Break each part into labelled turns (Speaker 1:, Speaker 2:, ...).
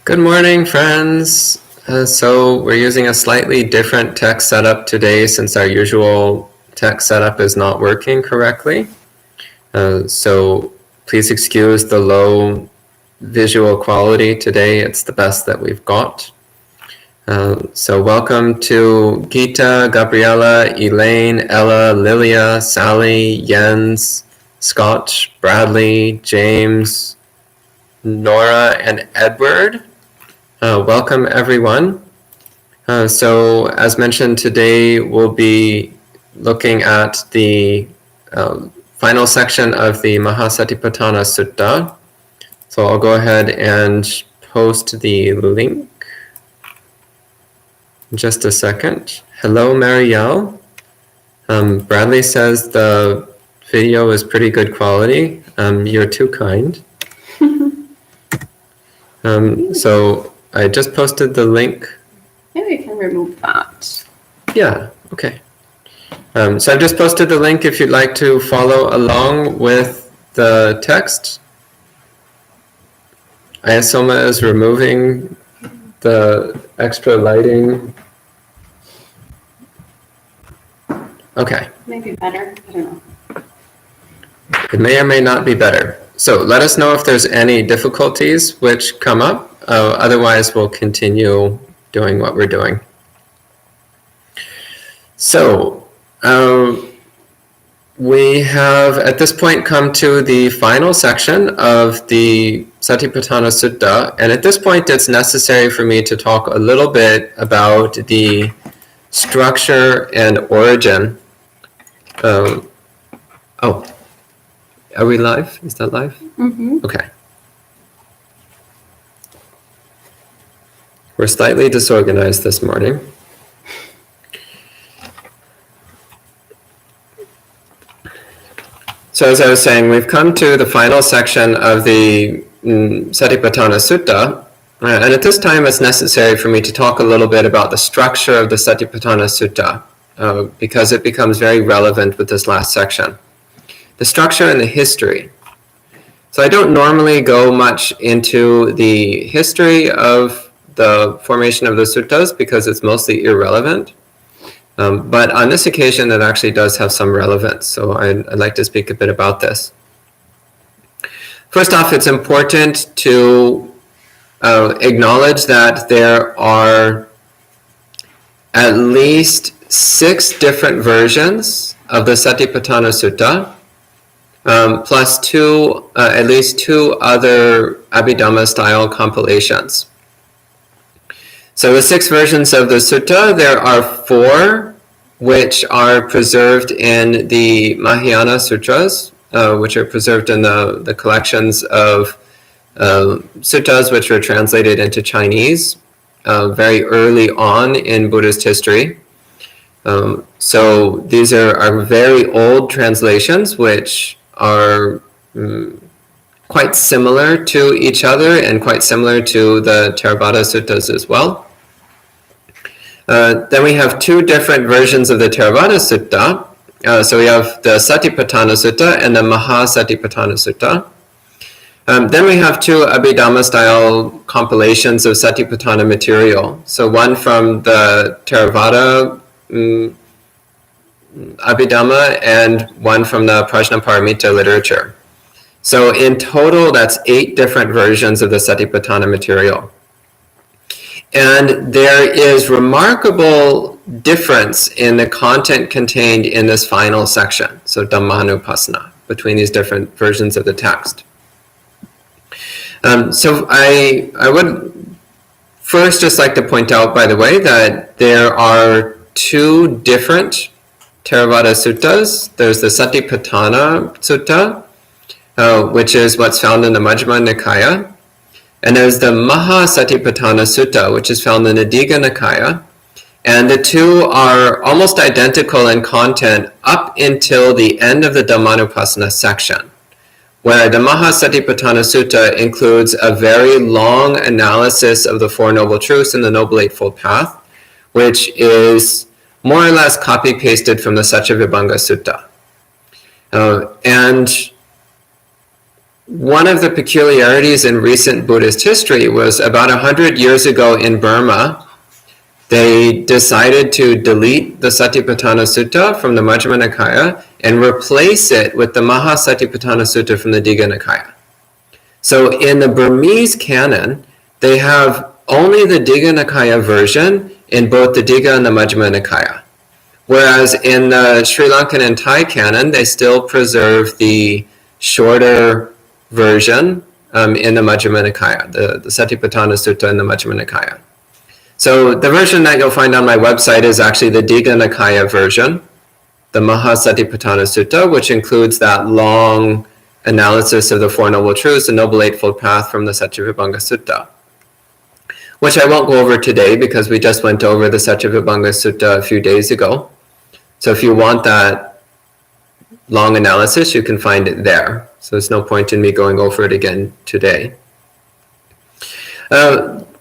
Speaker 1: Good morning, friends. So we're using a slightly different text setup today since our usual text setup is not working correctly. So please excuse the low visual quality today. It's the best that we've got. So welcome to Gita, Gabriella, Elaine, Ella, Lilia, Sally, Jens, Scott, Bradley, James, Nora, and Edward. Welcome everyone. So as mentioned, today we'll be looking at the final section of the Satipatthāna Sutta. So I'll go ahead and post the link in just a second. Hello, Marielle. Bradley says the video is pretty good quality. You're too kind. So I just posted the link.
Speaker 2: Maybe we can remove that.
Speaker 1: Yeah, okay. So I've just posted the link if you'd like to follow along with the text. Ayasoma is removing the extra lighting. Okay.
Speaker 2: Maybe better, I don't know.
Speaker 1: It may or may not be better. So let us know if there's any difficulties which come up. Otherwise, we'll continue doing what we're doing. So, we have at this point come to the final section of the Satipatthāna Sutta, and at this point it's necessary for me to talk a little bit about the structure and origin. Oh, are we live? Is that live?
Speaker 2: Mm-hmm.
Speaker 1: Okay. We're slightly disorganized this morning. So as I was saying, we've come to the final section of the Satipatthāna Sutta, and at this time it's necessary for me to talk a little bit about the structure of the Satipatthāna Sutta, because it becomes very relevant with this last section. The structure and the history. So I don't normally go much into the history of the formation of the suttas because it's mostly irrelevant. But on this occasion, it actually does have some relevance. So I'd like to speak a bit about this. First off, it's important to acknowledge that there are at least 6 different versions of the Satipatthāna Sutta, plus at least 2 other Abhidhamma-style compilations. So the 6 versions of the sutta, there are 4 which are preserved in the Mahayana Sutras, which are preserved in the collections of suttas which were translated into Chinese very early on in Buddhist history. So these are very old translations which are quite similar to each other and quite similar to the Theravada suttas as well. Then we have 2 different versions of the Theravada Sutta. So we have the Satipaṭṭhāna Sutta and the Satipatthāna Sutta. Then we have 2 Abhidhamma-style compilations of Satipatthana material. So one from the Theravada Abhidhamma and one from the Prajnaparamita literature. So in total, that's 8 different versions of the Satipatthana material. And there is remarkable difference in the content contained in this final section, so Dhammanupassana, between these different versions of the text. So I would first just like to point out, by the way, that there are 2 different Theravada suttas. There's the Satipaṭṭhāna Sutta, which is what's found in the Majjhima Nikaya. And there's the Satipatthāna Sutta, which is found in the Digha Nikaya. And the 2 are almost identical in content up until the end of the Dhammanupassana section, where the Satipatthāna Sutta includes a very long analysis of the 4 Noble Truths and the Noble Eightfold Path, which is more or less copy-pasted from the Saccavibhanga Sutta. And one of the peculiarities in recent Buddhist history was about 100 years ago in Burma, they decided to delete the Satipaṭṭhāna Sutta from the Majjhima Nikaya and replace it with the Satipatthana Sutta from the Digha Nikaya. So in the Burmese canon, they have only the Digha Nikaya version in both the Digha and the Majjhima Nikaya. Whereas in the Sri Lankan and Thai canon, they still preserve the shorter version in the Majjhima Nikaya, the Satipaṭṭhāna Sutta in the Majjhima Nikaya. So the version that you'll find on my website is actually the Digha Nikaya version, the Satipatthāna Sutta, which includes that long analysis of the Four Noble Truths, the Noble Eightfold Path from the Satyavibhanga Sutta, which I won't go over today because we just went over the Satyavibhanga Sutta a few days ago. So if you want that long analysis, you can find it there. So there's no point in me going over it again today.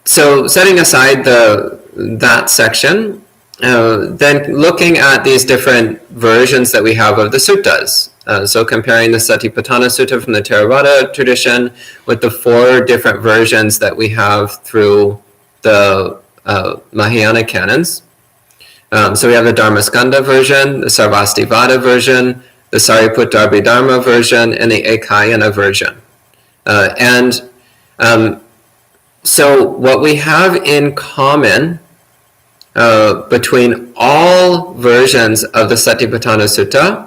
Speaker 1: So setting aside that section, then looking at these different versions that we have of the suttas. So comparing the Satipaṭṭhāna Sutta from the Theravada tradition with the 4 different versions that we have through the Mahayana canons. So we have the Dharmaskanda version, the Sarvastivada version, the Sariputta-Abhidharma version, and the Ekayana version. So what we have in common between all versions of the Satipaṭṭhāna Sutta,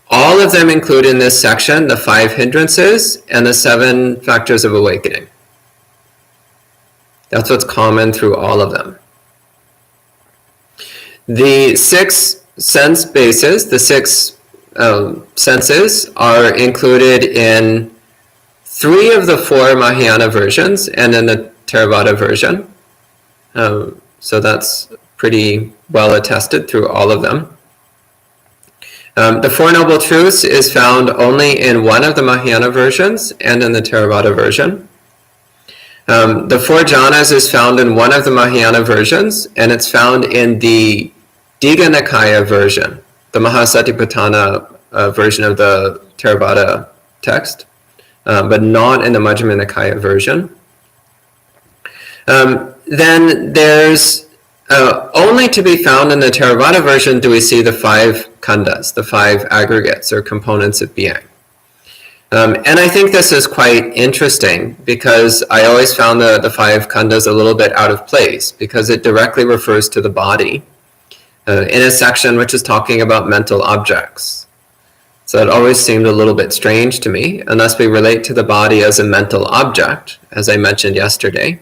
Speaker 1: all of them include in this section the 5 hindrances and the 7 factors of awakening. That's what's common through all of them. The 6 sense bases, the 6 senses, are included in 3 of the 4 Mahayana versions and in the Theravada version. So that's pretty well attested through all of them. The Four Noble Truths is found only in one of the Mahayana versions and in the Theravada version. The 4 jhanas is found in one of the Mahayana versions, and it's found in the Digha Nikaya version, the Satipatthana version of the Theravada text, but not in the Majjhima Nikaya version. Then there's only to be found in the Theravada version do we see the 5 khandhas, the 5 aggregates or components of being. And I think this is quite interesting because I always found the 5 khandhas a little bit out of place because it directly refers to the body in a section which is talking about mental objects. So it always seemed a little bit strange to me, unless we relate to the body as a mental object, as I mentioned yesterday,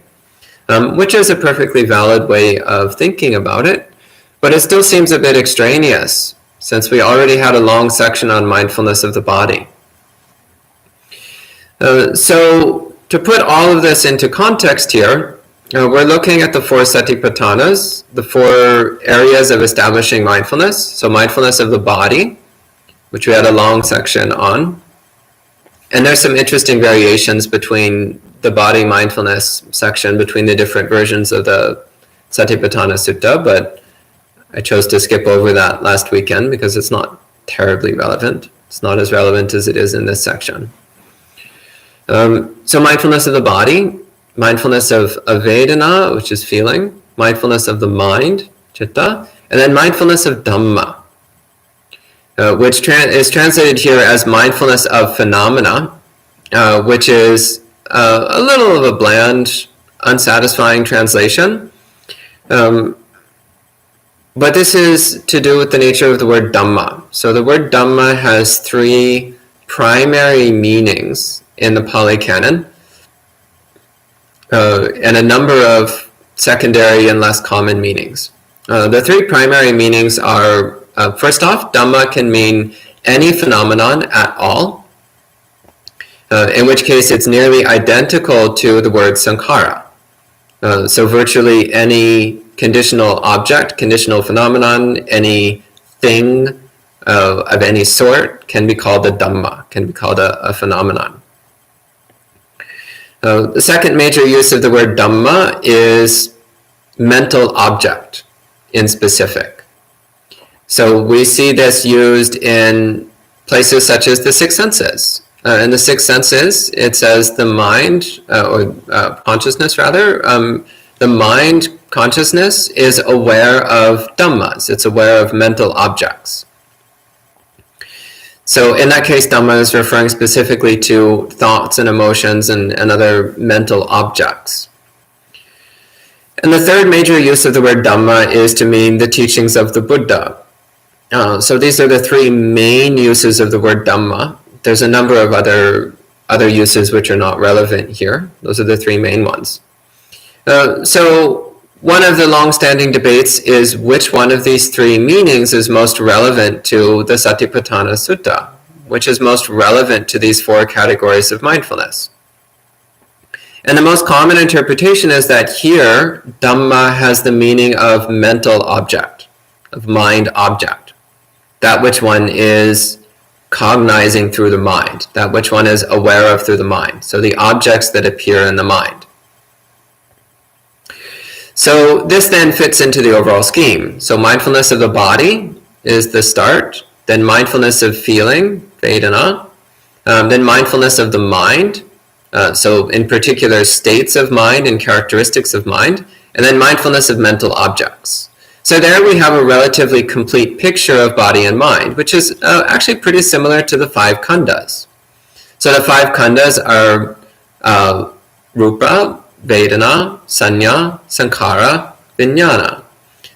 Speaker 1: which is a perfectly valid way of thinking about it, but it still seems a bit extraneous since we already had a long section on mindfulness of the body. So to put all of this into context here, we're looking at the 4 Satipatthanas, the 4 areas of establishing mindfulness. So mindfulness of the body, which we had a long section on. And there's some interesting variations between the body mindfulness section between the different versions of the Satipaṭṭhāna Sutta, but I chose to skip over that last weekend because it's not terribly relevant. It's not as relevant as it is in this section. So mindfulness of the body, mindfulness of Vedana, which is feeling, mindfulness of the mind, Chitta, and then mindfulness of Dhamma, which is translated here as mindfulness of phenomena, which is a little of a bland, unsatisfying translation. But this is to do with the nature of the word Dhamma. So the word Dhamma has 3 primary meanings in the Pali Canon, and a number of secondary and less common meanings. The 3 primary meanings are, first off, Dhamma can mean any phenomenon at all, in which case it's nearly identical to the word sankhara. So virtually any conditional object, conditional phenomenon, any thing of any sort can be called a Dhamma, can be called a phenomenon. The second major use of the word Dhamma is mental object in specific. So we see this used in places such as the 6 senses, In the six senses, it says the mind, or consciousness rather, the mind consciousness is aware of Dhammas, it's aware of mental objects. So in that case, Dhamma is referring specifically to thoughts and emotions and other mental objects. And the third major use of the word Dhamma is to mean the teachings of the Buddha. So these are the three main uses of the word Dhamma. There's a number of other uses which are not relevant here. Those are the three main ones. So one of the long-standing debates is which one of these three meanings is most relevant to the Satipaṭṭhāna Sutta, which is most relevant to these four categories of mindfulness. And the most common interpretation is that here, Dhamma has the meaning of mental object, of mind object, that which one is cognizing through the mind, that which one is aware of through the mind. So the objects that appear in the mind. So this then fits into the overall scheme. So mindfulness of the body is the start, then mindfulness of feeling, Vedana, then mindfulness of the mind, so in particular states of mind and characteristics of mind, and then mindfulness of mental objects. So there we have a relatively complete picture of body and mind, which is actually pretty similar to the five khandhas. So the five khandhas are Rupa, Vedana, Sanya, Sankhara, Vijnana.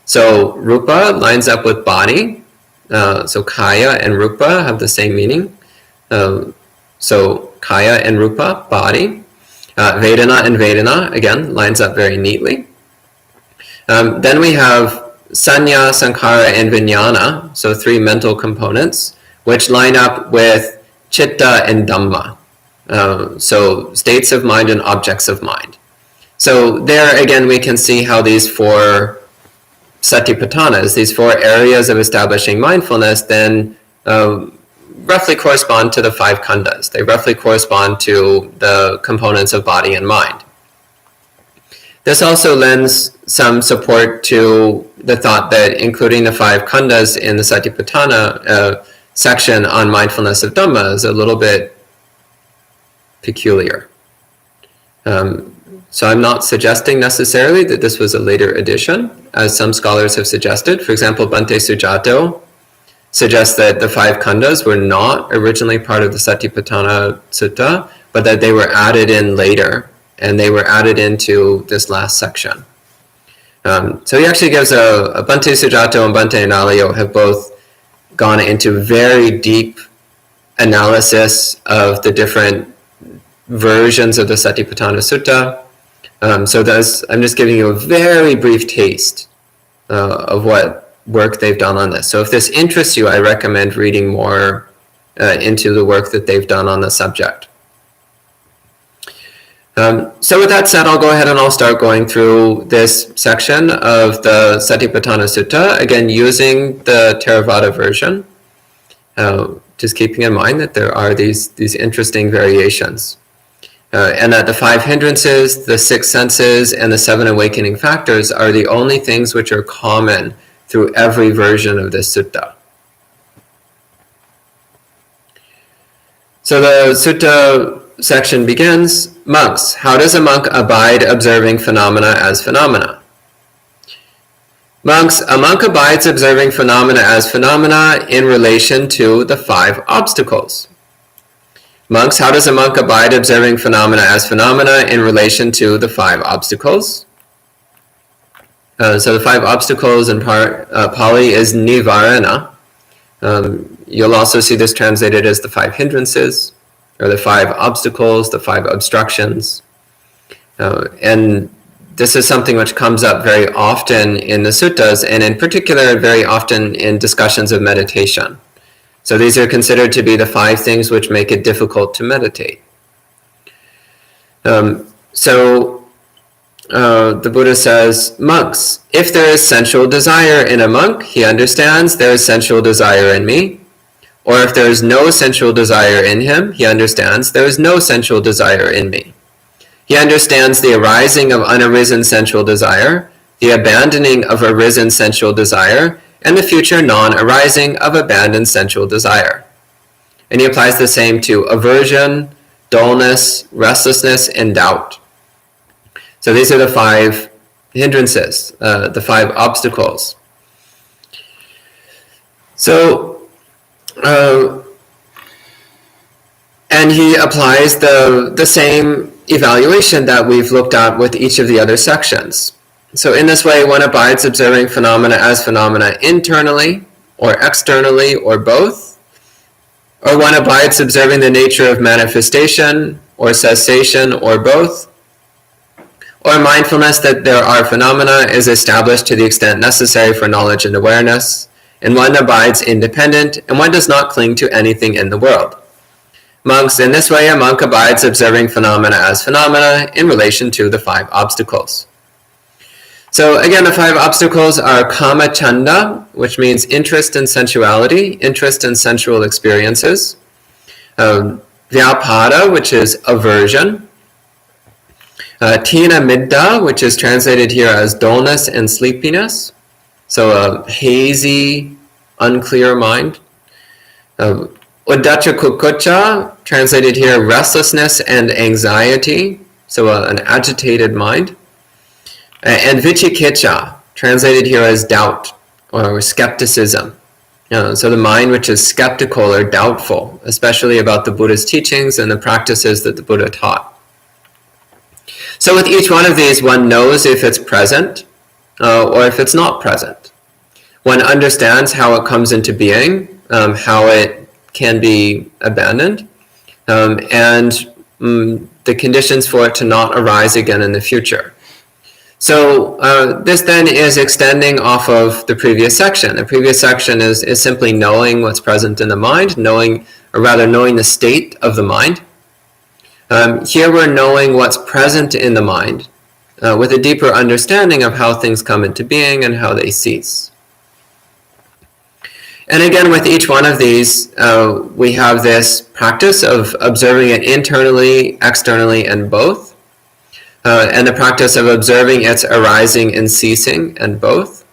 Speaker 1: So Rupa lines up with body, so Kaya and Rupa have the same meaning. So Kaya and Rupa, body. Vedana and Vedana, again, lines up very neatly. Then we have Sanya, Sankhara, and Vijnana, so three mental components, which line up with Chitta and Dhamma, so states of mind and objects of mind. So there again we can see how these four Satipatthanas, these four areas of establishing mindfulness, then roughly correspond to the five khandhas. They roughly correspond to the components of body and mind. This also lends some support to the thought that including the five khandhas in the Satipatthana section on mindfulness of Dhamma is a little bit peculiar. So I'm not suggesting necessarily that this was a later addition, as some scholars have suggested. For example, Bhante Suddhāso suggests that the five khandhas were not originally part of the Satipaṭṭhāna Sutta, but that they were added in later, and they were added into this last section. So he actually gives Bhante Suddhāso and Bhante Analayo have both gone into very deep analysis of the different versions of the Satipaṭṭhāna Sutta. So I'm just giving you a very brief taste of what work they've done on this. So if this interests you, I recommend reading more into the work that they've done on the subject. So with that said, I'll go ahead and I'll start going through this section of the Satipaṭṭhāna Sutta, again using the Theravada version, just keeping in mind that there are these interesting variations. And that the five hindrances, the six senses, and the seven awakening factors are the only things which are common through every version of this sutta. So the sutta section begins, monks, how does a monk abide observing phenomena as phenomena? Monks, a monk abides observing phenomena as phenomena in relation to the five obstacles. Monks, how does a monk abide observing phenomena as phenomena in relation to the five obstacles? So the five obstacles in Pali is nivarana. You'll also see this translated as the five hindrances, or the five obstacles, the five obstructions. And this is something which comes up very often in the suttas, and in particular very often in discussions of meditation. So these are considered to be the five things which make it difficult to meditate. The Buddha says, monks, if there is sensual desire in a monk, he understands there is sensual desire in me. Or if there is no sensual desire in him, he understands there is no sensual desire in me. He understands the arising of unarisen sensual desire, the abandoning of arisen sensual desire, and the future non-arising of abandoned sensual desire. And he applies the same to aversion, dullness, restlessness, and doubt. So these are the 5 hindrances, the 5 obstacles. So, and he applies the same evaluation that we've looked at with each of the other sections. So in this way, one abides observing phenomena as phenomena internally or externally or both, or one abides observing the nature of manifestation or cessation or both, or mindfulness that there are phenomena is established to the extent necessary for knowledge and awareness, and one abides independent, and one does not cling to anything in the world. Monks, in this way, a monk abides observing phenomena as phenomena in relation to the 5 obstacles. So again, the 5 obstacles are kama chanda, which means interest in sensuality, interest in sensual experiences. Vyapada, which is aversion. Tina midda, which is translated here as dullness and sleepiness. So a hazy, unclear mind. Uddhacca kukucca, translated here restlessness and anxiety. So an agitated mind. And vicikicca, translated here as doubt or skepticism. So the mind which is skeptical or doubtful, especially about the Buddha's teachings and the practices that the Buddha taught. So with each one of these, one knows if it's present or if it's not present. One understands how it comes into being, how it can be abandoned, and the conditions for it to not arise again in the future. So this then is extending off of the previous section. The previous section is simply knowing what's present in the mind, knowing the state of the mind. Here we're knowing what's present in the mind with a deeper understanding of how things come into being and how they cease. And again, with each one of these, we have this practice of observing it internally, externally, and both. And the practice of observing its arising and ceasing, and both.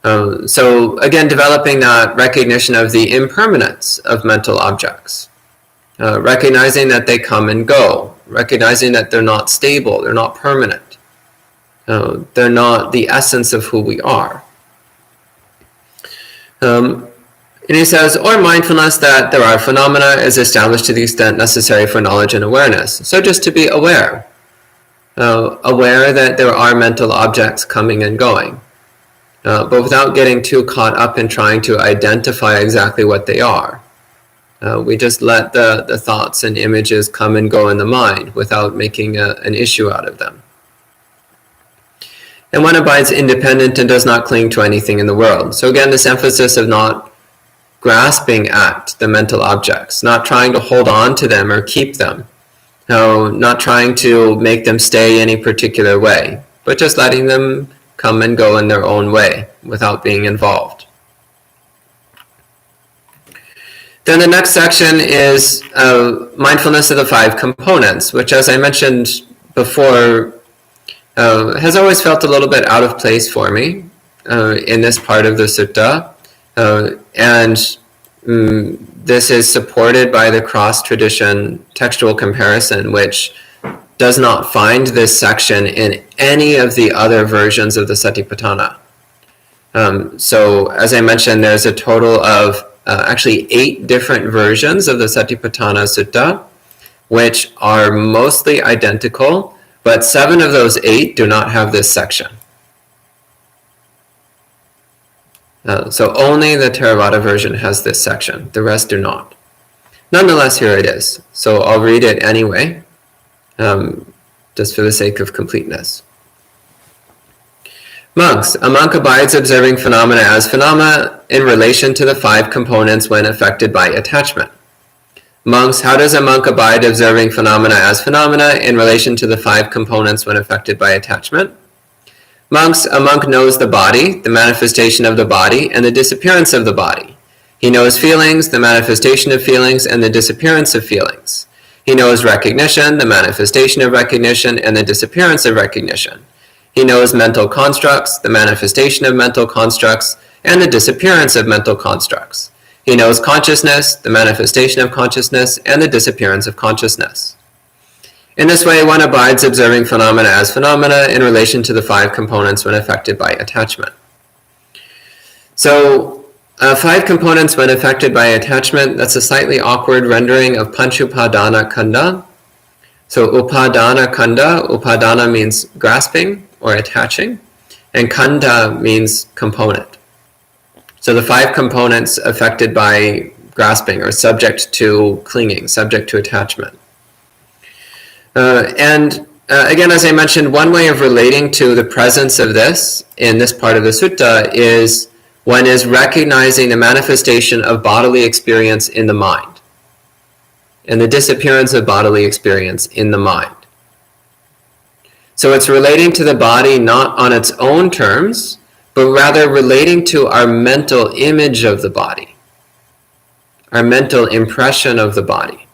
Speaker 1: So again, developing that recognition of the impermanence of mental objects. Recognizing that they come and go. Recognizing that they're not stable, they're not permanent. They're not the essence of who we are. And he says, or mindfulness that there are phenomena is established to the extent necessary for knowledge and awareness. So just to be aware. Aware that there are mental objects coming and going, but without getting too caught up in trying to identify exactly what they are. We just let the thoughts and images come and go in the mind without making an issue out of them. And one abides independent and does not cling to anything in the world. So again, this emphasis of not grasping at the mental objects, not trying to hold on to them or keep them. Not trying to make them stay any particular way, but just letting them come and go in their own way without being involved. Then the next section is mindfulness of the 5 components, which, as I mentioned before, has always felt a little bit out of place for me in this part of the sutta. This is supported by the cross-tradition textual comparison, which does not find this section in any of the other versions of the Satipatthana. So, as I mentioned, there's a total of actually 8 different versions of the Satipaṭṭhāna Sutta, which are mostly identical, but 7 of those 8 do not have this section. So only the Theravada version has this section. The rest do not. Nonetheless, here it is. So I'll read it anyway, just for the sake of completeness. Monks, a monk abides observing phenomena as phenomena in relation to the 5 components when affected by attachment. Monks, how does a monk abide observing phenomena as phenomena in relation to the 5 components when affected by attachment? Monks, a monk knows the body, the manifestation of the body, and the disappearance of the body. He knows feelings, the manifestation of feelings, and the disappearance of feelings. He knows recognition, the manifestation of recognition, and the disappearance of recognition. He knows mental constructs, the manifestation of mental constructs, and the disappearance of mental constructs. He knows consciousness, the manifestation of consciousness, and the disappearance of consciousness. In this way, one abides observing phenomena as phenomena in relation to the 5 components when affected by attachment. So, 5 components when affected by attachment, that's a slightly awkward rendering of Panchupadana Khandha. So, Upadana Khandha, Upadana means grasping or attaching, and Khandha means component. So the 5 components affected by grasping or subject to clinging, subject to attachment. Again, as I mentioned, one way of relating to the presence of this in this part of the sutta is one is recognizing the manifestation of bodily experience in the mind and the disappearance of bodily experience in the mind. So it's relating to the body not on its own terms, but rather relating to our mental image of the body, our mental impression of the body.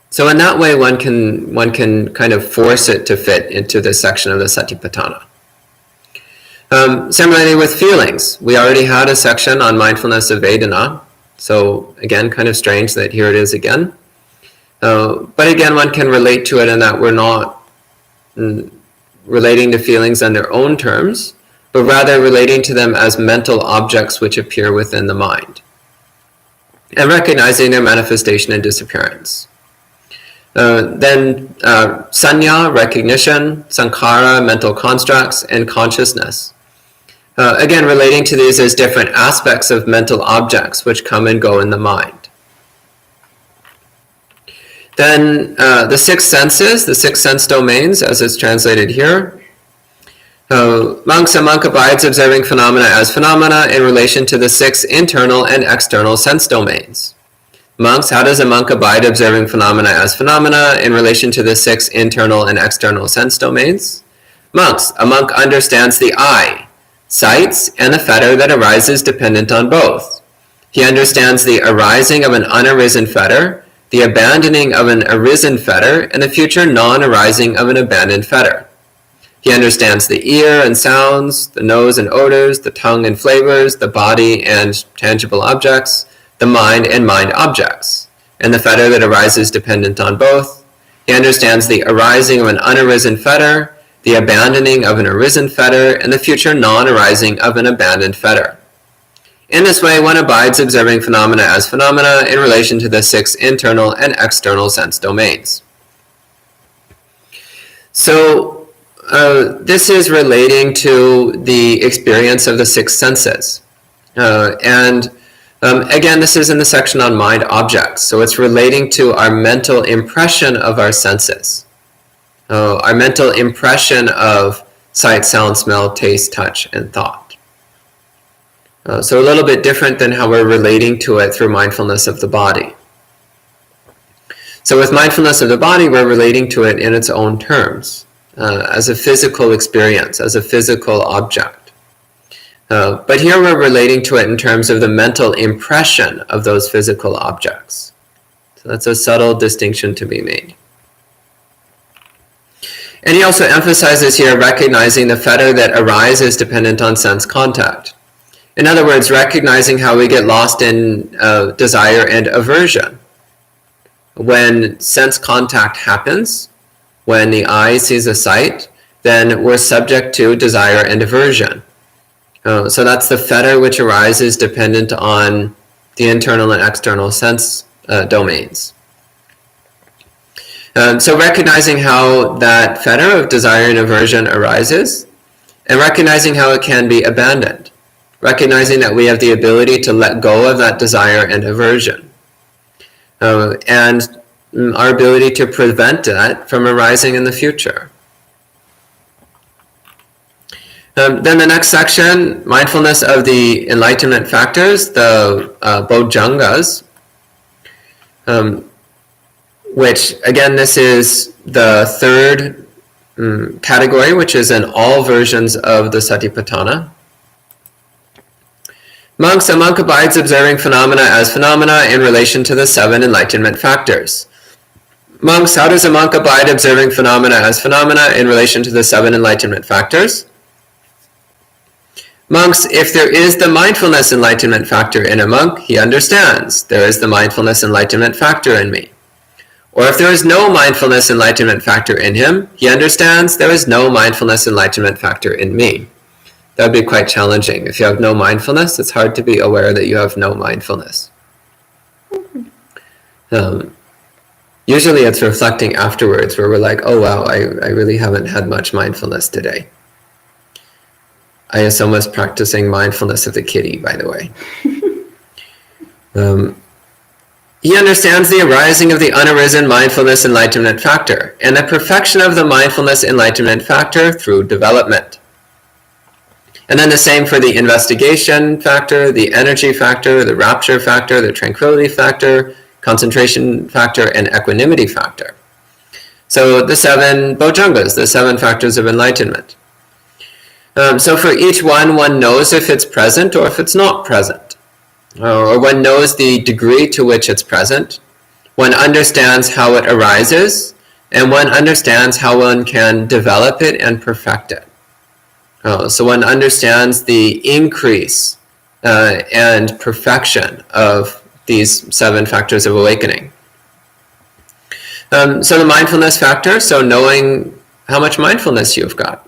Speaker 1: So in that way, one can kind of force it to fit into this section of the Satipatthana. Similarly with feelings, we already had a section on mindfulness of Vedana. So again, kind of strange that here it is again. But again, one can relate to it in that we're not relating to feelings on their own terms, but rather relating to them as mental objects which appear within the mind, and recognizing their manifestation and disappearance. Then sanya, recognition, sankhara, mental constructs, and consciousness. Again, relating to these as different aspects of mental objects which come and go in the mind. Then the 6 senses, the 6 sense domains, as it's translated here. Monks, a monk abides observing phenomena as phenomena in relation to the 6 internal and external sense domains. Monks, how does a monk abide observing phenomena as phenomena in relation to the 6 internal and external sense domains? Monks, a monk understands the eye, sights, and the fetter that arises dependent on both. He understands the arising of an unarisen fetter, the abandoning of an arisen fetter, and the future non-arising of an abandoned fetter. He understands the ear and sounds, the nose and odors, the tongue and flavors, the body and tangible objects, the mind and mind objects, and the fetter that arises dependent on both. He understands the arising of an unarisen fetter, the abandoning of an arisen fetter, and the future non-arising of an abandoned fetter. In this way, one abides observing phenomena as phenomena in relation to the 6 internal and external sense domains. So, this is relating to the experience of the 6 senses. Again, this is in the section on mind objects. So it's relating to our mental impression of our senses. Our mental impression of sight, sound, smell, taste, touch, and thought. So a little bit different than how we're relating to it through mindfulness of the body. So with mindfulness of the body, we're relating to it in its own terms, as a physical experience, as a physical object. But here we're relating to it in terms of the mental impression of those physical objects. So that's a subtle distinction to be made. And he also emphasizes here recognizing the fetter that arises dependent on sense contact. In other words, recognizing how we get lost in desire and aversion. When sense contact happens, when the eye sees a sight, then we're subject to desire and aversion. So that's the fetter which arises dependent on the internal and external sense domains. So recognizing how that fetter of desire and aversion arises, and recognizing how it can be abandoned. Recognizing that we have the ability to let go of that desire and aversion. And our ability to prevent that from arising in the future. Then the next section, mindfulness of the Enlightenment factors, the Bojjhangas, which again, this is the 3rd category, which is in all versions of the Satipatthana. Monks, a monk abides observing phenomena as phenomena in relation to the 7 Enlightenment factors. Monks, how does a monk abide observing phenomena as phenomena in relation to the 7 Enlightenment factors? Monks, if there is the mindfulness enlightenment factor in a monk, he understands there is the mindfulness enlightenment factor in me. Or if there is no mindfulness enlightenment factor in him, he understands there is no mindfulness enlightenment factor in me. That would be quite challenging. If you have no mindfulness, it's hard to be aware that you have no mindfulness. Usually it's reflecting afterwards where we're like, oh wow, I really haven't had much mindfulness today. ISO was practicing mindfulness of the kitty, by the way. He understands the arising of the unarisen mindfulness enlightenment factor and the perfection of the mindfulness enlightenment factor through development. And then the same for the investigation factor, the energy factor, the rapture factor, the tranquility factor, concentration factor, and equanimity factor. So the 7 bojjhangas, the 7 factors of enlightenment. So for each one knows if it's present or if it's not present. Or one knows the degree to which it's present. One understands how it arises, and one understands how one can develop it and perfect it. So one understands the increase and perfection of these 7 factors of awakening. So the mindfulness factor, so knowing how much mindfulness you've got.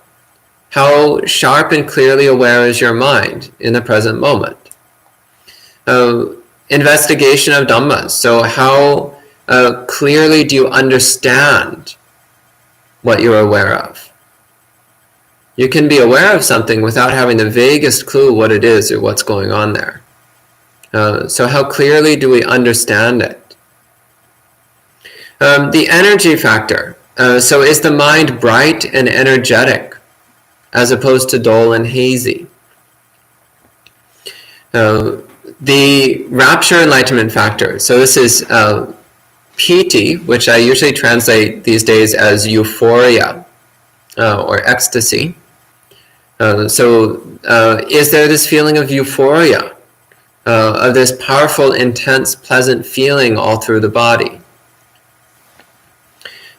Speaker 1: How sharp and clearly aware is your mind in the present moment? Investigation of Dhammas, so how clearly do you understand what you're aware of? You can be aware of something without having the vaguest clue what it is or what's going on there. So how clearly do we understand it? The energy factor. So is the mind bright and energetic as opposed to dull and hazy? The rapture enlightenment factor. So this is piti, which I usually translate these days as euphoria or ecstasy. Is there this feeling of euphoria, of this powerful, intense, pleasant feeling all through the body?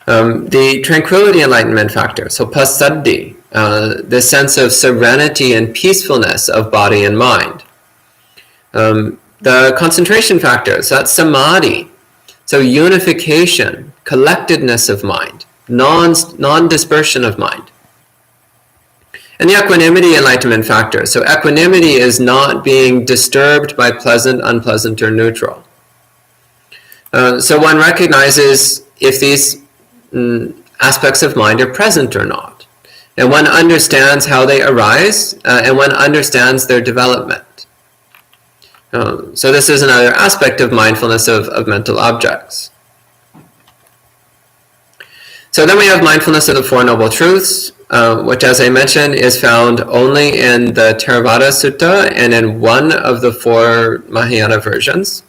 Speaker 1: The tranquility enlightenment factor, so passaddhi, the sense of serenity and peacefulness of body and mind. The concentration factor, so that's samadhi, so unification, collectedness of mind, non-dispersion of mind. And the equanimity enlightenment factor, so equanimity is not being disturbed by pleasant, unpleasant, or neutral. So one recognizes if these aspects of mind are present or not. And one understands how they arise, and one understands their development. So this is another aspect of mindfulness of mental objects. So then we have mindfulness of the Four Noble Truths, which, as I mentioned, is found only in the Theravada Sutta and in one of the 4 Mahayana versions.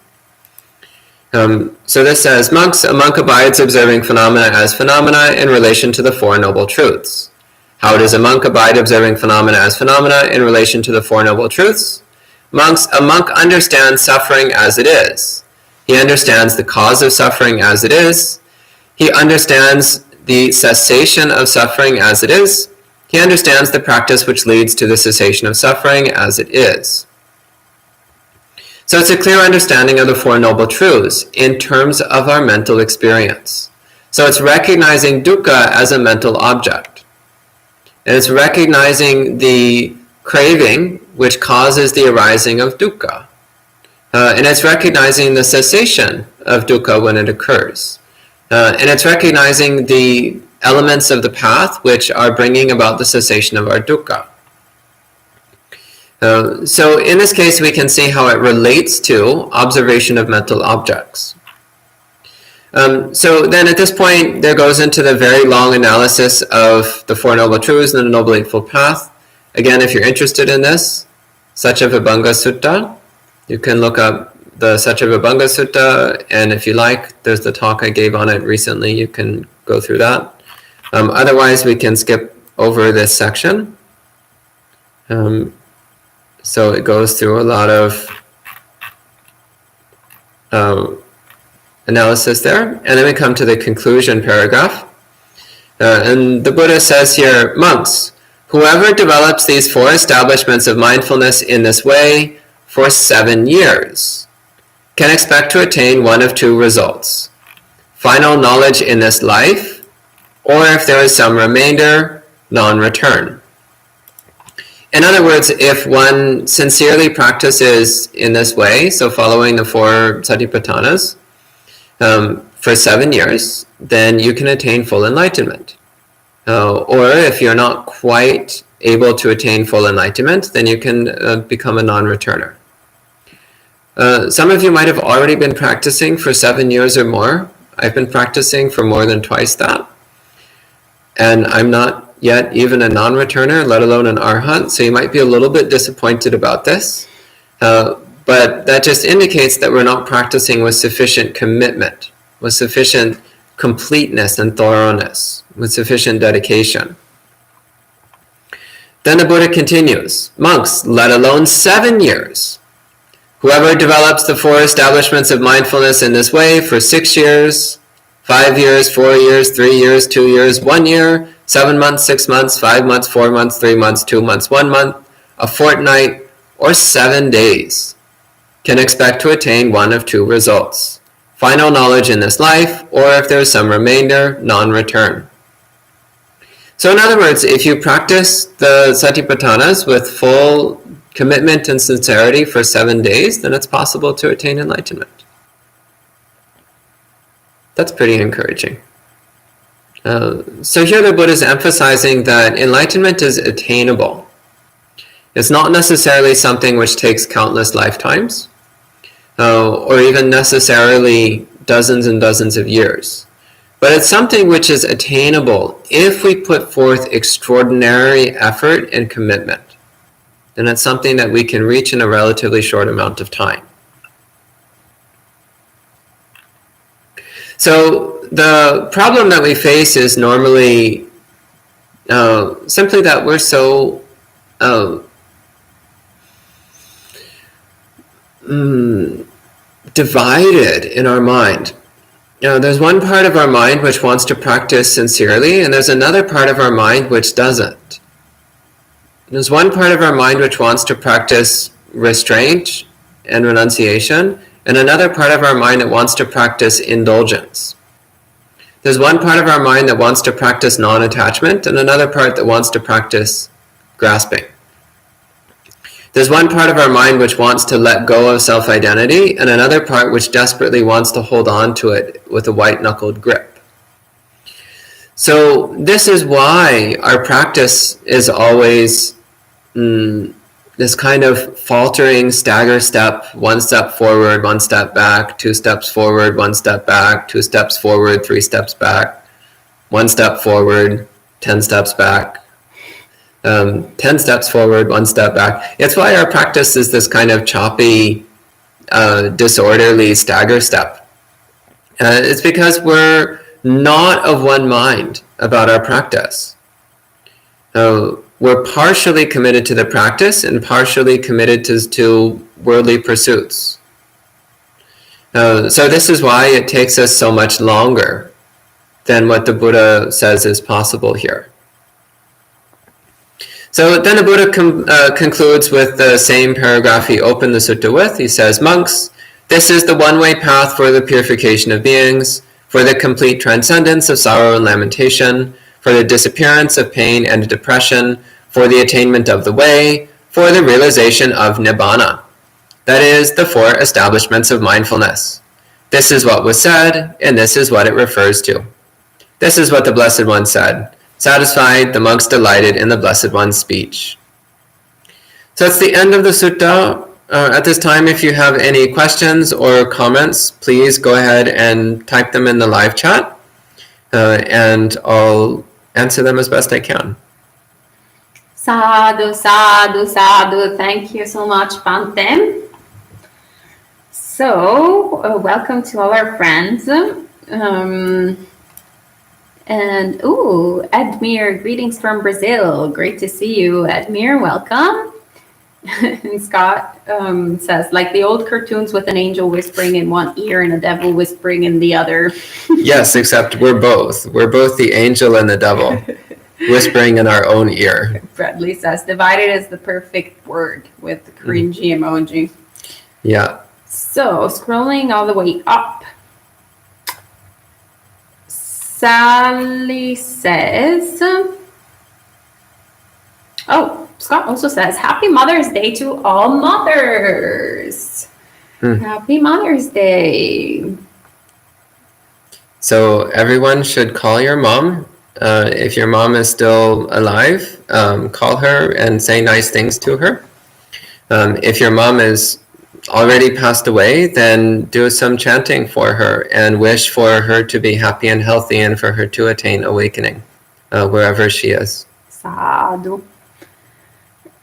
Speaker 1: So this says, monks, a monk abides observing phenomena as phenomena in relation to the Four Noble Truths. How does a monk abide observing phenomena as phenomena in relation to the Four Noble Truths? Monks, a monk understands suffering as it is. He understands the cause of suffering as it is. He understands the cessation of suffering as it is. He understands the practice which leads to the cessation of suffering as it is. So it's a clear understanding of the Four Noble Truths in terms of our mental experience. So it's recognizing dukkha as a mental object. And it's recognizing the craving which causes the arising of dukkha. And it's recognizing the cessation of dukkha when it occurs. And it's recognizing the elements of the path which are bringing about the cessation of our dukkha. So in this case, we can see how it relates to observation of mental objects. So then at this point, there goes into the very long analysis of the Four Noble Truths and the Noble Eightfold Path. Again, if you're interested in this, Satipatthāna Sutta, you can look up the Satipatthāna Sutta, and if you like, there's the talk I gave on it recently. You can go through that. Otherwise, we can skip over this section. So it goes through a lot of analysis there. And then we come to the conclusion paragraph. And the Buddha says here, monks, Whoever develops these 4 establishments of mindfulness in this way for 7 years can expect to attain one of 2 results: final knowledge in this life, or if there is some remainder, non-return. In other words, if one sincerely practices in this way, so following the 4 Satipatthanas, for 7 years, then you can attain full enlightenment. Or if you're not quite able to attain full enlightenment, then you can become a non-returner. Some of you might have already been practicing for 7 years or more. I've been practicing for more than twice that. And I'm not yet even a non-returner, let alone an arhat, so you might be a little bit disappointed about this. But that just indicates that we're not practicing with sufficient commitment, with sufficient completeness and thoroughness, with sufficient dedication. Then the Buddha continues, monks, let alone 7 years. Whoever develops the 4 establishments of mindfulness in this way for 6 years, 5 years, 4 years, 3 years, 2 years, 1 year, 7 months, 6 months, 5 months, 4 months, 3 months, 2 months, 1 month, a fortnight, or 7 days, can expect to attain one of 2 results: final knowledge in this life, or if there is some remainder, non-return. So in other words, if you practice the Satipatthanas with full commitment and sincerity for 7 days, then it's possible to attain enlightenment. That's pretty encouraging. So here the Buddha is emphasizing that enlightenment is attainable. It's not necessarily something which takes countless lifetimes, or even necessarily dozens and dozens of years. But it's something which is attainable if we put forth extraordinary effort and commitment. And it's something that we can reach in a relatively short amount of time. So the problem that we face is normally simply that we're so divided in our mind. There's one part of our mind which wants to practice sincerely, and there's another part of our mind which doesn't. There's one part of our mind which wants to practice restraint and renunciation, and another part of our mind that wants to practice indulgence. There's one part of our mind that wants to practice non-attachment, and another part that wants to practice grasping. There's one part of our mind which wants to let go of self-identity, and another part which desperately wants to hold on to it with a white-knuckled grip. So this is why our practice is always this kind of faltering stagger step, 1 step forward, 1 step back, 2 steps forward, 1 step back, 2 steps forward, 3 steps back, 1 step forward, 10 steps back, 10 steps forward, 1 step back. It's why our practice is this kind of choppy, disorderly stagger step. It's because we're not of one mind about our practice. We're partially committed to the practice and partially committed to worldly pursuits. So this is why it takes us so much longer than what the Buddha says is possible here. So then the Buddha concludes with the same paragraph he opened the sutta with. He says, monks, this is the one-way path for the purification of beings, for the complete transcendence of sorrow and lamentation, for the disappearance of pain and depression, for the attainment of the way, for the realization of nibbana. That is, the 4 establishments of mindfulness. This is what was said, and this is what it refers to. This is what the Blessed One said. Satisfied, the monks delighted in the Blessed One's speech. So that's the end of the sutta. At this time, if you have any questions or comments, please go ahead and type them in the live chat, and I'll answer them as best I can.
Speaker 2: Sadhu, sadhu, sadhu. Thank you so much, Bhante. So, welcome to all our friends. And, Edmir, greetings from Brazil. Great to see you, Edmir. Welcome. And Scott says, like the old cartoons with an angel whispering in one ear and a devil whispering in the other.
Speaker 1: Yes, except we're both. We're both the angel and the devil. whispering in our own ear.
Speaker 2: Bradley says, divided is the perfect word with the cringy emoji.
Speaker 1: Yeah.
Speaker 2: So, scrolling all the way up. Sally says, Scott also says, Happy Mother's Day to all mothers. Happy Mother's Day.
Speaker 1: So everyone should call your mom. If your mom is still alive, call her and say nice things to her. If your mom is already passed away, then do some chanting for her and wish for her to be happy and healthy and for her to attain awakening wherever she is.
Speaker 2: Sadhu.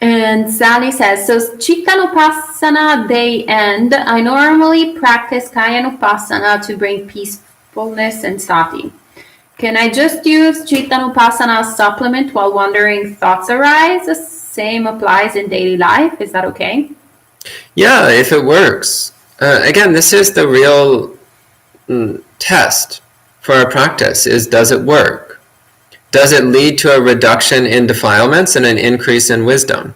Speaker 2: And Sally says, so Chittanupassana day end, I normally practice Kayanupassana to bring peacefulness and sati. Can I just use Chittanupassana as supplement while wandering thoughts arise? The same applies in daily life. Is that okay?
Speaker 1: Yeah, if it works. Again, this is the real test for our practice, is does it work? Does it lead to a reduction in defilements and an increase in wisdom?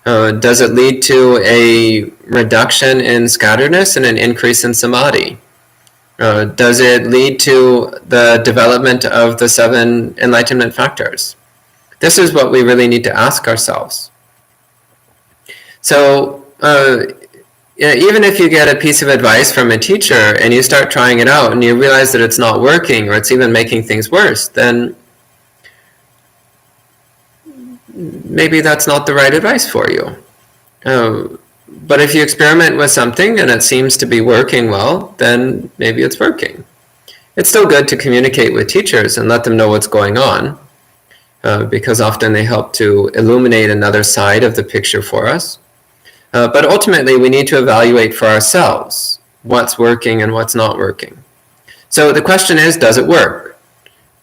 Speaker 1: Does it lead to a reduction in scatteredness and an increase in samadhi? Does it lead to the development of the 7 enlightenment factors? This is what we really need to ask ourselves. So even if you get a piece of advice from a teacher and you start trying it out and you realize that it's not working or it's even making things worse, then maybe that's not the right advice for you. But if you experiment with something and it seems to be working well, then maybe it's working. It's still good to communicate with teachers and let them know what's going on, because often they help to illuminate another side of the picture for us. But ultimately, we need to evaluate for ourselves what's working and what's not working. So the question is, does it work?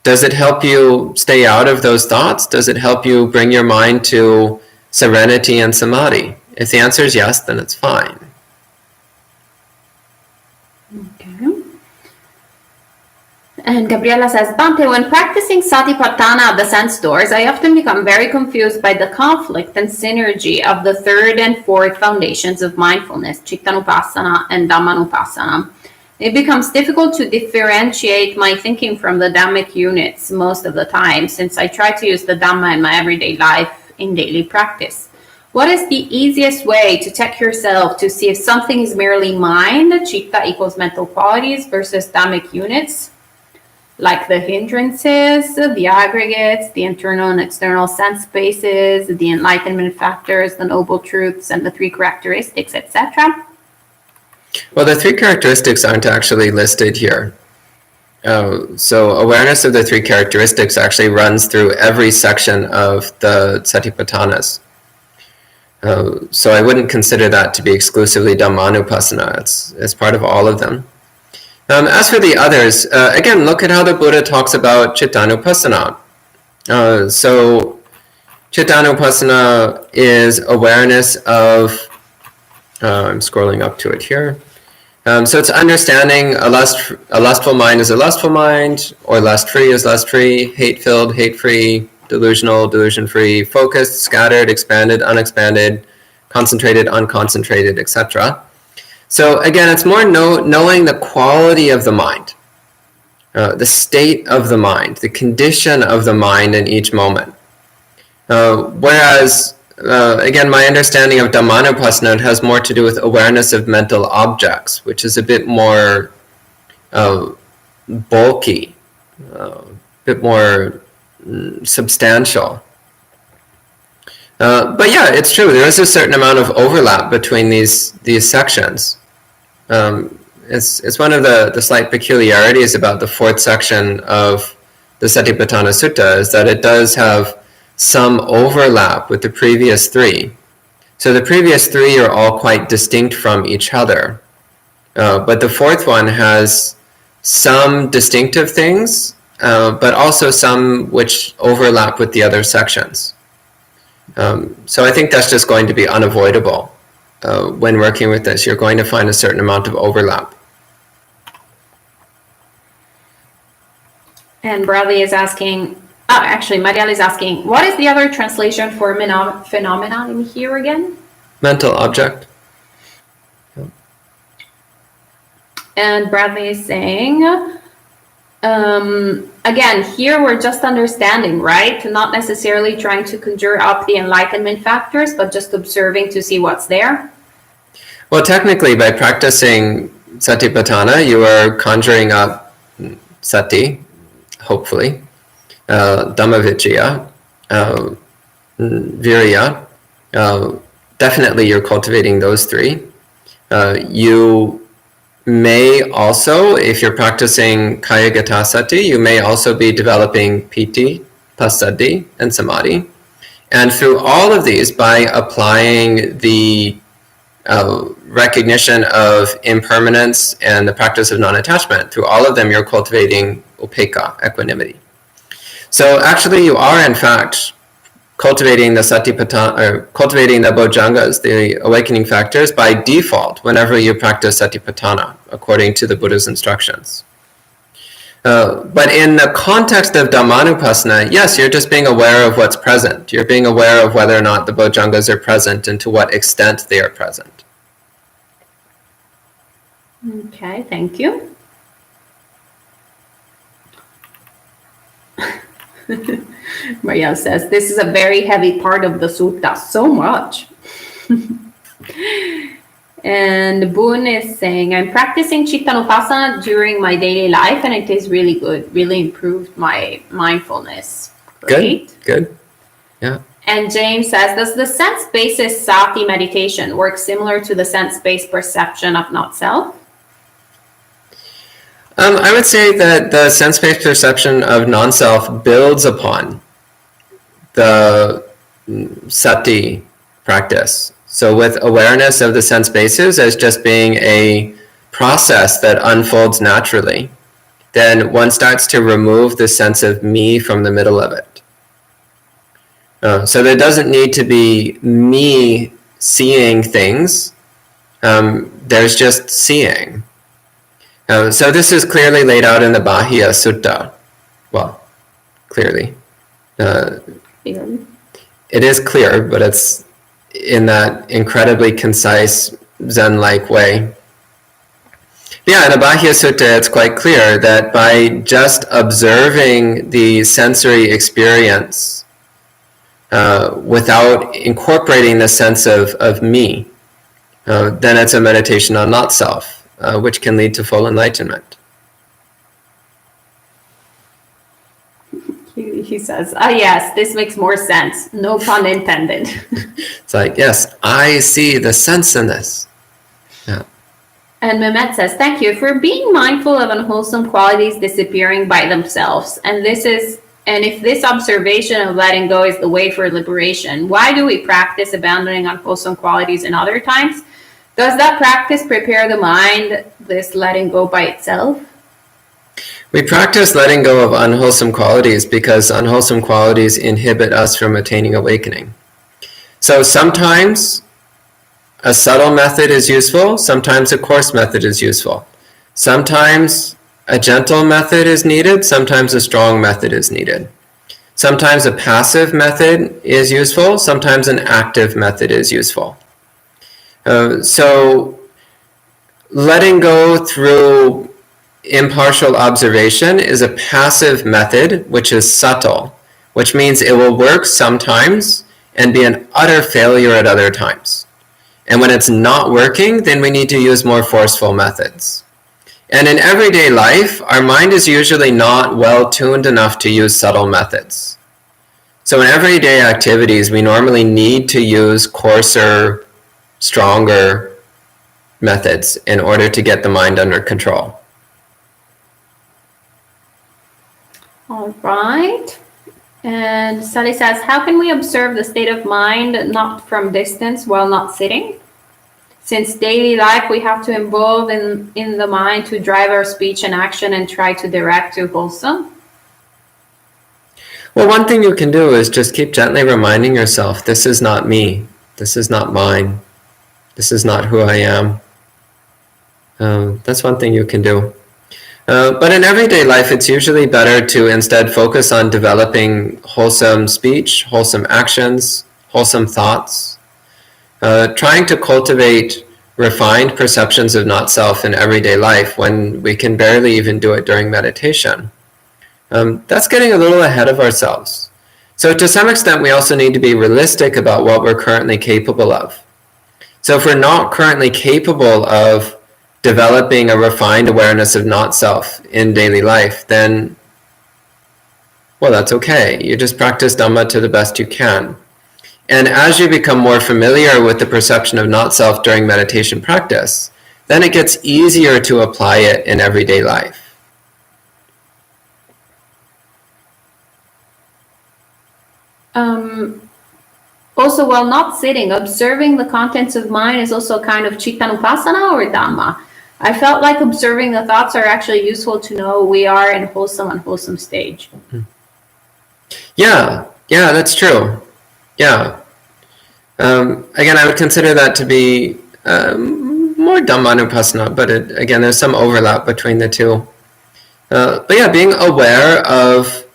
Speaker 1: Does it help you stay out of those thoughts? Does it help you bring your mind to serenity and samadhi? If the answer is yes, then it's fine.
Speaker 2: Okay. And Gabriela says, Bhante, when practicing Satipatthana, the sense doors, I often become very confused by the conflict and synergy of the 3rd and 4th foundations of mindfulness, Chittanupassana and Dhammanupassana. It becomes difficult to differentiate my thinking from the Dhammic units most of the time, since I try to use the Dhamma in my everyday life in daily practice. What is the easiest way to check yourself to see if something is merely mind, Chitta equals mental qualities, versus Dhammic units, like the hindrances, the aggregates, the internal and external sense spaces, the enlightenment factors, the noble truths, and the 3 characteristics, etc.?
Speaker 1: Well, the 3 characteristics aren't actually listed here. So awareness of the 3 characteristics actually runs through every section of the Satipatthanas. So I wouldn't consider that to be exclusively Dhammanupassana. It's part of all of them. As for the others, again, look at how the Buddha talks about Chittanupassana. So Chittanupassana is awareness of, I'm scrolling up to it here. So it's understanding a lustful mind is a lustful mind, or lust-free is lust-free, hate-filled, hate-free, delusional, delusion-free, focused, scattered, expanded, unexpanded, concentrated, unconcentrated, etc. So again, it's more knowing the quality of the mind, the state of the mind, the condition of the mind in each moment. Whereas, again, my understanding of Dhammanupassana has more to do with awareness of mental objects, which is a bit more bulky, a bit more substantial. But yeah, it's true. There is a certain amount of overlap between these sections. It's one of the slight peculiarities about the 4th section of the Satipaṭṭhāna Sutta is that it does have some overlap with the previous 3. So the previous 3 are all quite distinct from each other. But the 4th one has some distinctive things, but also some which overlap with the other sections. So I think that's just going to be unavoidable. When working with this, you're going to find a certain amount of overlap.
Speaker 2: And Bradley is asking, Actually, Marielle is asking, what is the other translation for phenomena in here again?
Speaker 1: Mental object.
Speaker 2: And Bradley is saying, again, here we're just understanding, right? Not necessarily trying to conjure up the enlightenment factors, but just observing to see what's there.
Speaker 1: Well, technically, by practicing Satipatthana, you are conjuring up sati, hopefully, Dhammavicaya, Virya. Definitely you're cultivating those three. You may also, if you're practicing Kayagata Sati, you may also be developing Piti, Passaddhi, and Samadhi. And through all of these, by applying the recognition of impermanence and the practice of non-attachment, through all of them you're cultivating upekkha, equanimity. So actually you are in fact cultivating the Satipatthana, or cultivating the Bojjhangas, the awakening factors, by default whenever you practice Satipatthana, according to the Buddha's instructions. But in the context of Dhammanupassana, yes, you're just being aware of what's present. You're being aware of whether or not the Bojjhangas are present and to what extent they are present.
Speaker 2: Okay, thank you. Marielle says, this is a very heavy part of the sutta, so much. And Boone is saying, I'm practicing Chittanupassana during my daily life, and it is really good, really improved my mindfulness. Great.
Speaker 1: Good. Yeah.
Speaker 2: And James says, does the sense-based sati meditation work similar to the sense-based perception of not-self?
Speaker 1: I would say that the sense-based perception of non-self builds upon the sati practice. So with awareness of the sense bases as just being a process that unfolds naturally, then one starts to remove the sense of me from the middle of it. So there doesn't need to be me seeing things. There's just seeing. So this is clearly laid out in the Bahya Sutta. Well, clearly. It is clear, but it's in that incredibly concise Zen-like way. Yeah, in the Bahya Sutta, it's quite clear that by just observing the sensory experience without incorporating the sense of me, then it's a meditation on not-self. Which can lead to full enlightenment.
Speaker 2: He says, yes, this makes more sense. No pun intended.
Speaker 1: It's like, yes, I see the sense in this. Yeah.
Speaker 2: And Mehmet says, thank you for being mindful of unwholesome qualities disappearing by themselves. And if this observation of letting go is the way for liberation, why do we practice abandoning unwholesome qualities in other times? Does that practice prepare the mind, this letting go by itself?
Speaker 1: We practice letting go of unwholesome qualities because unwholesome qualities inhibit us from attaining awakening. So sometimes a subtle method is useful, sometimes a coarse method is useful. Sometimes a gentle method is needed, sometimes a strong method is needed. Sometimes a passive method is useful, sometimes an active method is useful. So letting go through impartial observation is a passive method, which is subtle, which means it will work sometimes and be an utter failure at other times. And when it's not working, then we need to use more forceful methods. And in everyday life, our mind is usually not well tuned enough to use subtle methods. So in everyday activities, we normally need to use coarser, stronger methods in order to get the mind under control.
Speaker 2: All right. And Sally says, how can we observe the state of mind not from distance while not sitting? Since daily life we have to involve in the mind to drive our speech and action and try to direct to wholesome.
Speaker 1: Well, one thing you can do is just keep gently reminding yourself, this is not me, this is not mine. This is not who I am. That's one thing you can do. But in everyday life, it's usually better to instead focus on developing wholesome speech, wholesome actions, wholesome thoughts, trying to cultivate refined perceptions of not-self in everyday life when we can barely even do it during meditation. That's getting a little ahead of ourselves. So to some extent, we also need to be realistic about what we're currently capable of. So if we're not currently capable of developing a refined awareness of not-self in daily life, then, well, that's okay. You just practice Dhamma to the best you can. And as you become more familiar with the perception of not-self during meditation practice, then it gets easier to apply it in everyday life.
Speaker 2: Also, while not sitting, observing the contents of mind is also a kind of Chittanupasana or Dhamma. I felt like observing the thoughts are actually useful to know we are in wholesome, unwholesome stage.
Speaker 1: Yeah, that's true. Yeah. Again, I would consider that to be more Dhammanupasana, but again, there's some overlap between the two. But yeah, being aware of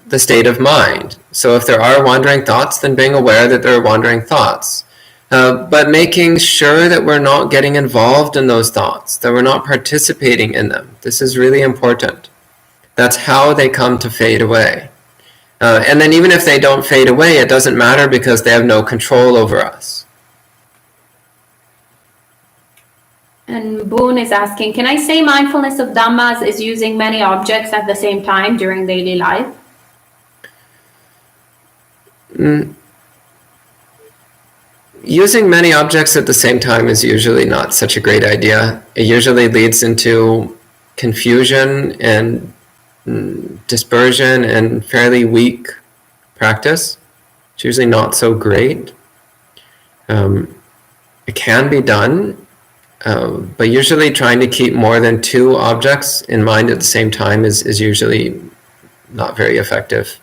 Speaker 1: the state of mind. So if there are wandering thoughts, then being aware that there are wandering thoughts. But making sure that we're not getting involved in those thoughts, that we're not participating in them. This is really important. That's how they come to fade away. And then even if they don't fade away, it doesn't matter because they have no control over us.
Speaker 2: And Boone is asking, can I say mindfulness of Dhammas is using many objects at the same time during daily life?
Speaker 1: Using many objects at the same time is usually not such a great idea. It usually leads into confusion and dispersion and fairly weak practice. It's usually not so great. It can be done, but usually trying to keep more than two objects in mind at the same time is usually not very effective.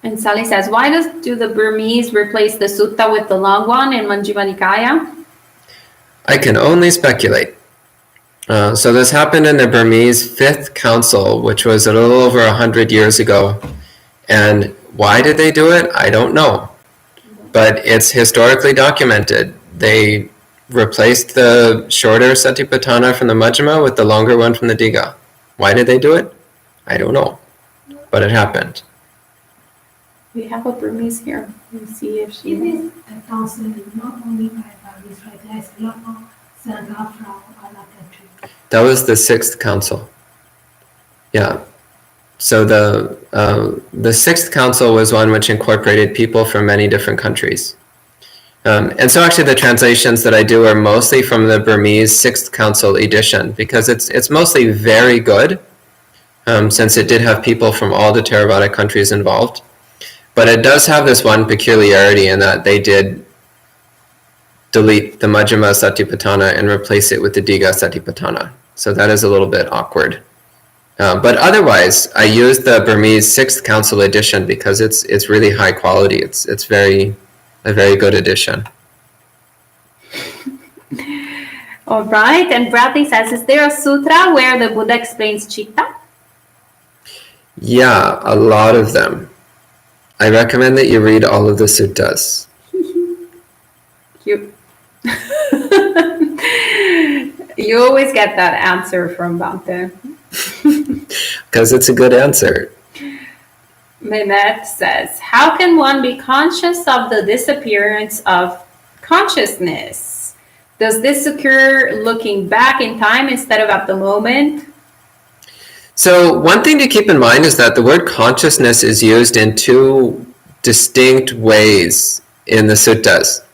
Speaker 2: And Sally says, why do the Burmese replace the sutta with the long one in Majjhima Nikaya?
Speaker 1: I can only speculate. So this happened in the Burmese Fifth Council, which was a little over 100 years ago. And why did they do it? I don't know. But it's historically documented. They replaced the shorter Satipatthāna from the Majjhima with the longer one from the Digha. Why did they do it? I don't know. But it happened.
Speaker 2: We have a Burmese here. Let's see if she...
Speaker 3: It is a council not only by Burmese, right? There's a lot more Sangha from other countries.
Speaker 1: That was the Sixth Council. Yeah. So the Sixth Council was one which incorporated people from many different countries. And so actually the translations that I do are mostly from the Burmese Sixth Council edition, because it's mostly very good, since it did have people from all the Theravada countries involved. But it does have this one peculiarity in that they did delete the Majjhima Satipatthana and replace it with the Digha Satipatthana. So that is a little bit awkward. But otherwise, I use the Burmese Sixth Council edition because it's really high quality. It's a very good edition.
Speaker 2: All right. And Bradley says, is there a sutra where the Buddha explains citta?
Speaker 1: Yeah, a lot of them. I recommend that you read all of the suttas.
Speaker 2: Cute. You always get that answer from Bhante.
Speaker 1: Because it's a good answer.
Speaker 2: Minette says, how can one be conscious of the disappearance of consciousness? Does this occur looking back in time instead of at the moment?
Speaker 1: So one thing to keep in mind is that the word consciousness is used in two distinct ways in the suttas.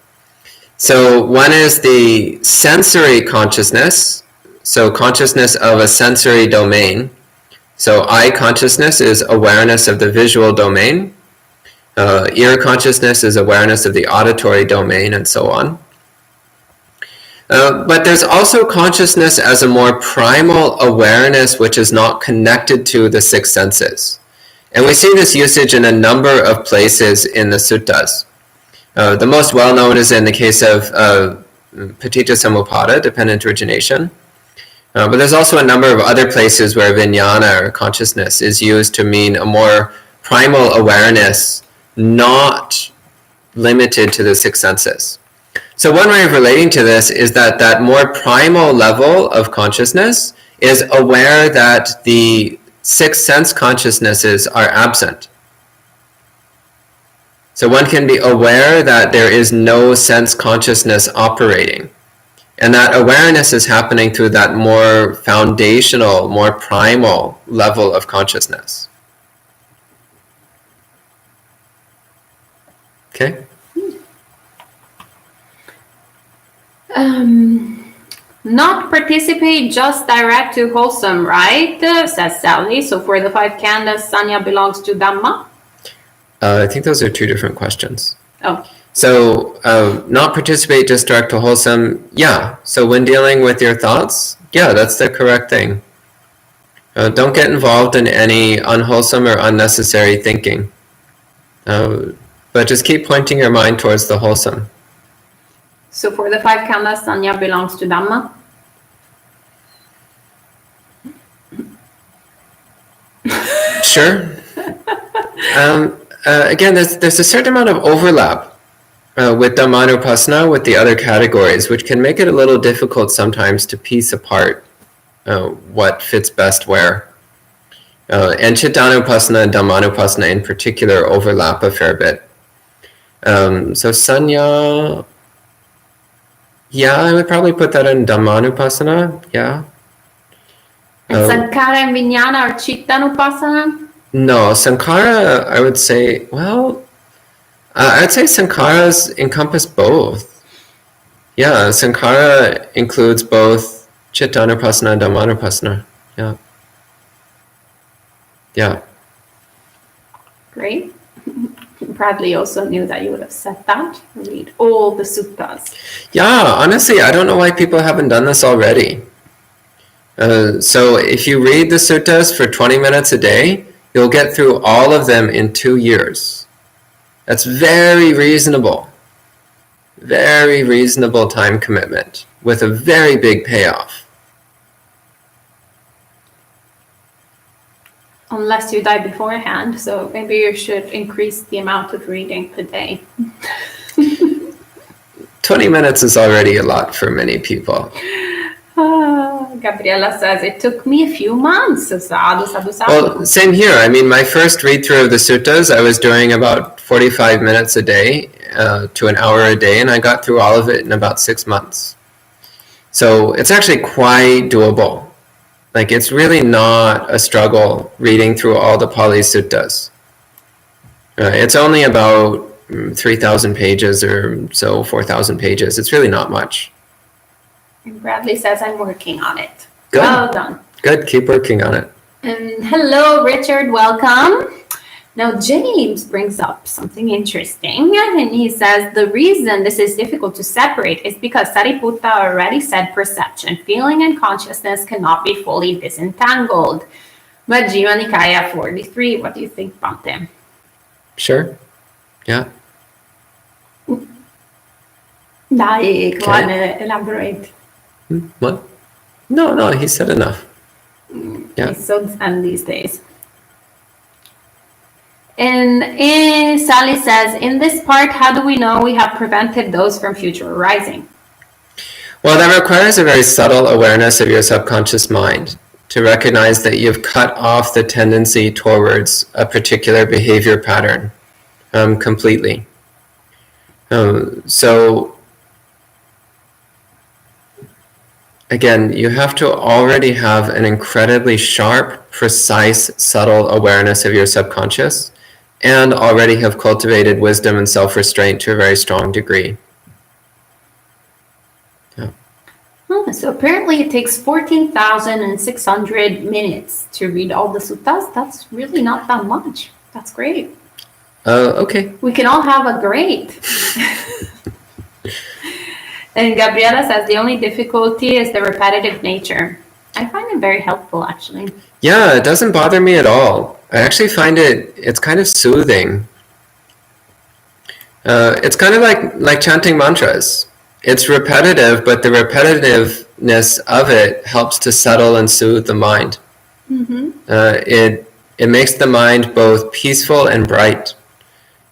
Speaker 1: So one is the sensory consciousness, so consciousness of a sensory domain. So eye consciousness is awareness of the visual domain. Ear consciousness is awareness of the auditory domain, and so on. But there's also consciousness as a more primal awareness which is not connected to the six senses. And we see this usage in a number of places in the suttas. The most well-known is in the case of Paticca Samuppada, dependent origination. But there's also a number of other places where vijnana or consciousness is used to mean a more primal awareness, not limited to the six senses. So one way of relating to this is that that more primal level of consciousness is aware that the six sense consciousnesses are absent. So one can be aware that there is no sense consciousness operating. And that awareness is happening through that more foundational, more primal level of consciousness. Okay?
Speaker 2: Not participate, just direct to wholesome, right? Says Sally. So for the five khandhas, Sanya belongs to Dhamma?
Speaker 1: I think those are two different questions.
Speaker 2: Oh.
Speaker 1: So, not participate, just direct to wholesome. Yeah. So when dealing with your thoughts, yeah, that's the correct thing. Don't get involved in any unwholesome or unnecessary thinking. But just keep pointing your mind towards the wholesome.
Speaker 2: So for the five khandhas, Sanya belongs to Dhamma?
Speaker 1: Sure. Again, there's a certain amount of overlap with Dhammanupassana, with the other categories, which can make it a little difficult sometimes to piece apart what fits best where. And Chittanupassana and Dhammanupassana in particular overlap a fair bit. So Sanya, yeah, I would probably put that in Dhammanupassana, yeah.
Speaker 2: And Sankhara and Vijnana or Chittanupassana?
Speaker 1: No, Sankhara, I would say, well, I'd say Sankharas encompass both. Yeah, Sankhara includes both Chittanupassana and Dhammanupassana. Yeah. Yeah.
Speaker 2: Great. Probably also knew that you would have said that. Read all the suttas.
Speaker 1: Yeah, honestly, I don't know why people haven't done this already. So if you read the suttas for 20 minutes a day, you'll get through all of them in 2 years. That's very reasonable. Very reasonable time commitment with a very big payoff.
Speaker 2: Unless you die beforehand, so maybe you should increase the amount of reading per day.
Speaker 1: 20 minutes is already a lot for many people.
Speaker 2: Gabriela says, it took me a few months. Sadhu, sadhu, sadhu.
Speaker 1: Well, same here. I mean, my first read through of the suttas, I was doing about 45 minutes a day to an hour a day, and I got through all of it in about 6 months. So it's actually quite doable. Like, it's really not a struggle reading through all the Pali suttas. It's only about 3,000 pages or so, 4,000 pages. It's really not much.
Speaker 2: And Bradley says, I'm working on it.
Speaker 1: Good.
Speaker 2: Well done.
Speaker 1: Good. Keep working on it.
Speaker 2: And hello, Richard. Welcome. Now, James brings up something interesting, and he says the reason this is difficult to separate is because Sariputta already said perception, feeling, and consciousness cannot be fully disentangled. Majjhima Nikaya 43. What do you think, Bhante?
Speaker 1: Sure. Yeah.
Speaker 2: Dai, come on, elaborate.
Speaker 1: What? No, he said enough. Yeah.
Speaker 2: He's so zen these days. And Sally says, in this part, how do we know we have prevented those from future arising?
Speaker 1: Well, that requires a very subtle awareness of your subconscious mind to recognize that you've cut off the tendency towards a particular behavior pattern completely. So, again, you have to already have an incredibly sharp, precise, subtle awareness of your subconscious and already have cultivated wisdom and self-restraint to a very strong degree. Yeah.
Speaker 2: Oh, so apparently it takes 14,600 minutes to read all the suttas. That's really not that much. That's great.
Speaker 1: Okay.
Speaker 2: We can all have a great. And Gabriela says the only difficulty is the repetitive nature. I find it very helpful, actually.
Speaker 1: Yeah, it doesn't bother me at all. I actually find it's kind of soothing. It's kind of like chanting mantras. it's repetitive, but the repetitiveness of it helps to settle and soothe the mind. It makes the mind both peaceful and bright.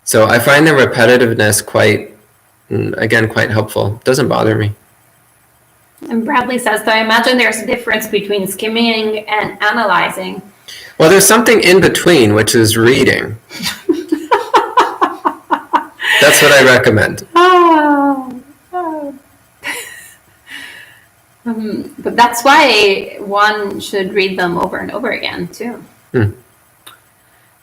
Speaker 1: So I find the repetitiveness quite helpful. It doesn't bother me.
Speaker 2: And Bradley says, so I imagine there's a difference between skimming and analyzing.
Speaker 1: Well, there's something in between, which is reading. That's what I recommend.
Speaker 2: But that's why one should read them over and over again, too.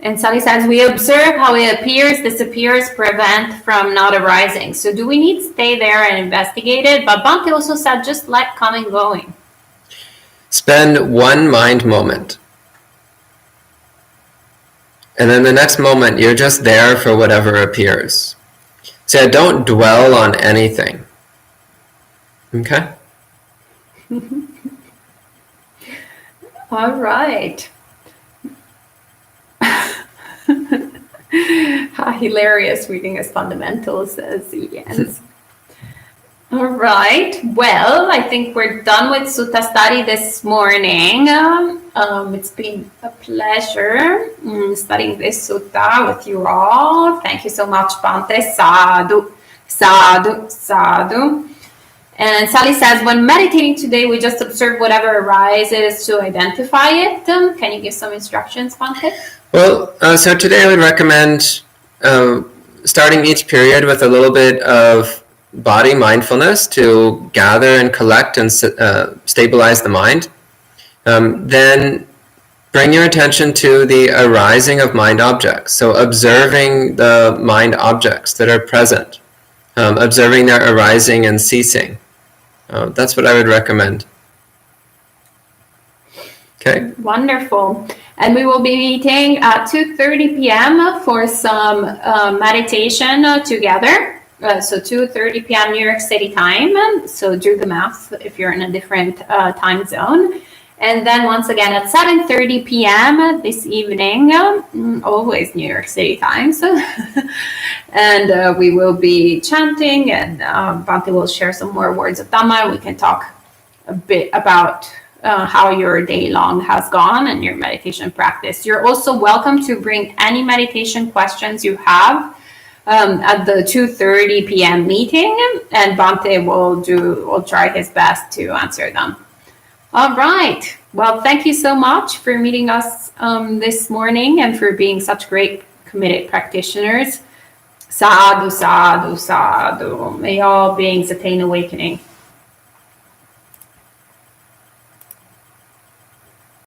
Speaker 2: And Sally says, we observe how it appears, disappears, prevent from not arising. So do we need to stay there and investigate it? But Bhante also said, just let come and going.
Speaker 1: Spend one mind moment. And then the next moment, you're just there for whatever appears. So don't dwell on anything. Okay?
Speaker 2: All right. Hilarious reading as fundamentals, says Jens. All right. Well, I think we're done with Sutta study this morning. It's been a pleasure studying this Sutta with you all. Thank you so much, Bhante. Sadhu, sadhu, sadhu. And Sally says, when meditating today, we just observe whatever arises to identify it. Can you give some instructions, Bhante?
Speaker 1: Well, so today I would recommend starting each period with a little bit of body mindfulness to gather and collect and stabilize the mind. Then bring your attention to the arising of mind objects. So observing the mind objects that are present, observing their arising and ceasing. That's what I would recommend. Okay.
Speaker 2: Wonderful. And we will be meeting at 2:30 p.m. for some meditation together. So 2:30 p.m. New York City time. So do the math if you're in a different time zone. And then once again at 7:30 p.m. this evening, always New York City time. So, and we will be chanting, and Bhante will share some more words of Dhamma. We can talk a bit about how your day long has gone and your meditation practice. You're also welcome to bring any meditation questions you have at the 2:30 p.m. meeting, and Bhante will try his best to answer them. All right. Well, thank you so much for meeting us this morning and for being such great committed practitioners. Sadhu, sadhu, sadhu. May all beings attain awakening.